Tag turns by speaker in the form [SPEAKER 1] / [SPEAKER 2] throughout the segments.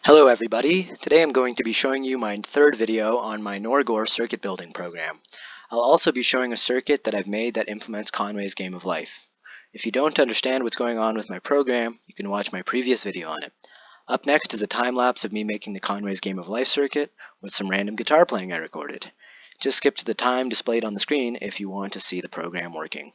[SPEAKER 1] Hello everybody, today I'm going to be showing you my third video on my NORGOR circuit building program. I'll also be showing a circuit that I've made that implements Conway's Game of Life. If you don't understand what's going on with my program, you can watch my previous video on it. Up next is a time lapse of me making the Conway's Game of Life circuit with some random guitar playing I recorded. Just skip to the time displayed on the screen if you want to see the program working.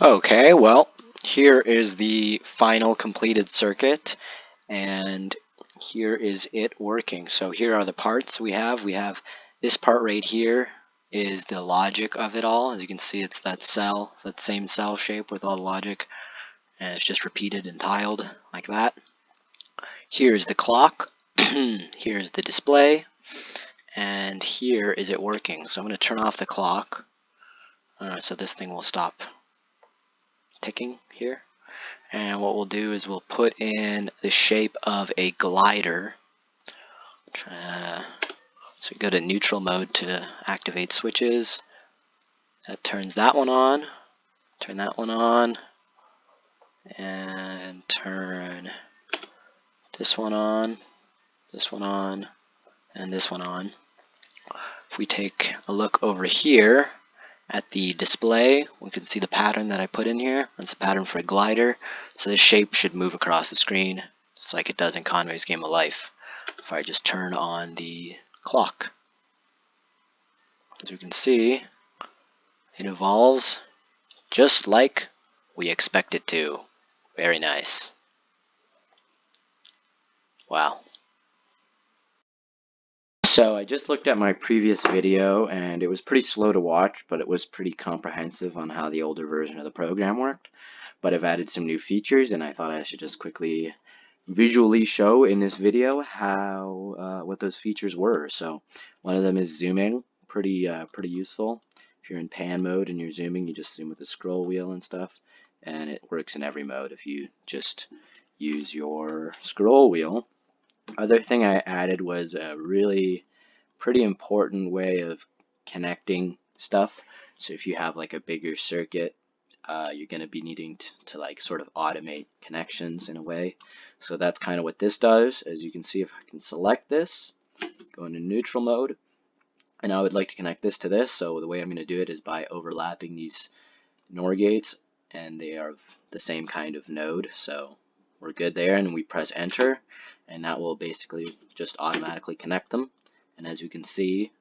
[SPEAKER 1] Okay, well, here is the final completed circuit, and here is it working. So here are the parts we have. We have this part right here is the logic of it all. As you can see, it's that cell, that same cell shape with all the logic, and it's just repeated and tiled like that. Here's the clock, here's the display, and here is it working. So I'm going to turn off the clock, so this thing will stop ticking here. And what we'll do is we'll put in the shape of a glider. So we go to neutral mode to activate switches. That turns that one on. Turn that one on. And turn this one on, this one on, and this one on. If we take a look over here at the display, we can see the pattern that I put in here. That's a pattern for a glider. So this shape should move across the screen, just like it does in Conway's Game of Life. If I just turn on the clock, as we can see, it evolves just like we expect it to. Very nice. Wow. So I just looked at my previous video, and it was pretty slow to watch, but it was pretty comprehensive on how the older version of the program worked. But I've added some new features, and I thought I should just quickly visually show in this video how what those features were. So one of them is zooming, pretty useful. If you're in pan mode and you're zooming, you just zoom with the scroll wheel and stuff, and it works in every mode. If you just use your scroll wheel. Other thing I added was a really pretty important way of connecting stuff. So if you have like a bigger circuit, you're going to be needing to like sort of automate connections in a way. So that's kind of what this does. As you can see, if I can select this, go into neutral mode, and I would like to connect this to this. So the way I'm going to do it is by overlapping these NOR gates, and they are the same kind of node. So we're good there, and we press enter, and that will basically just automatically connect them. And as you can see,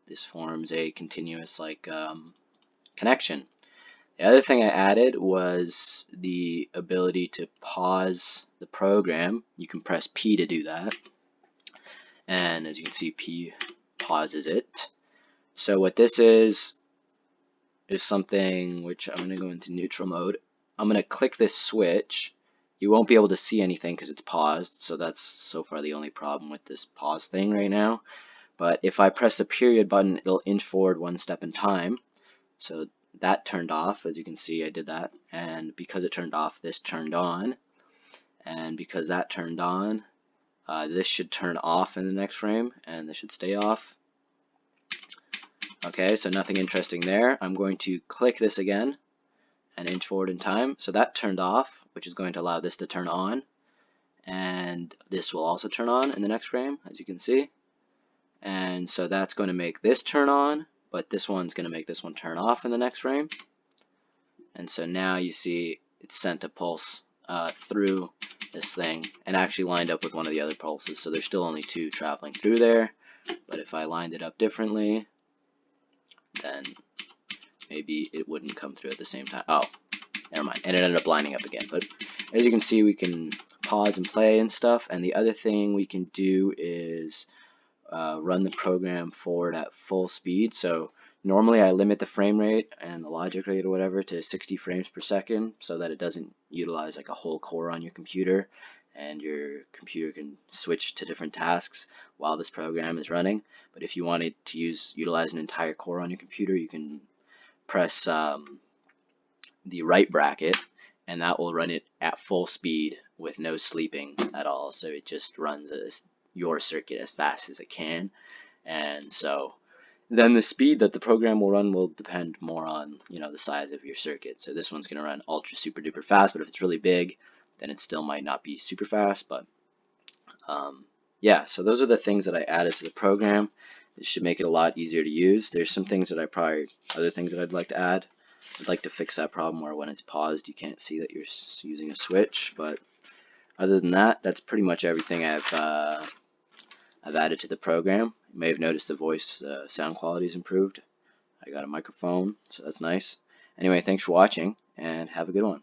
[SPEAKER 1] this forms a continuous like connection. The other thing I added was the ability to pause the program. You can press P to do that, and as you can see, P pauses it. So what this is something which I'm going to go into neutral mode. I'm going to click this switch. You won't be able to see anything because it's paused, so that's so far the only problem with this pause thing right now. But if I press the period button, it'll inch forward one step in time. So that turned off. As you can see, I did that, and because it turned off, this turned on, and because that turned on, this should turn off in the next frame, and this should stay off. Okay, so nothing interesting there. I'm going to click this again and inch forward in time. So that turned off, which is going to allow this to turn on, and this will also turn on in the next frame, as you can see. And so that's going to make this turn on, but this one's going to make this one turn off in the next frame. And so now you see it's sent a pulse through this thing and actually lined up with one of the other pulses. So there's still only two traveling through there, but if I lined it up differently, then maybe it wouldn't come through at the same time. Oh, never mind. And it ended up lining up again. But as you can see, we can pause and play and stuff. And the other thing we can do is run the program forward at full speed. So normally I limit the frame rate and the logic rate or whatever to 60 frames per second so that it doesn't utilize like a whole core on your computer, and your computer can switch to different tasks while this program is running. But if you wanted to utilize an entire core on your computer, you can press the right bracket, and that will run it at full speed with no sleeping at all. So it just runs your circuit as fast as it can. And so then the speed that the program will run will depend more on, the size of your circuit. So this one's going to run ultra super duper fast, but if it's really big, then it still might not be super fast. But yeah, so those are the things that I added to the program. It should make it a lot easier to use. There's some things that other things that I'd like to add. I'd like to fix that problem where when it's paused, you can't see that you're using a switch. But other than that, that's pretty much everything I've added to the program. You may have noticed the voice sound quality is improved. I got a microphone, so that's nice. Anyway, thanks for watching, and have a good one.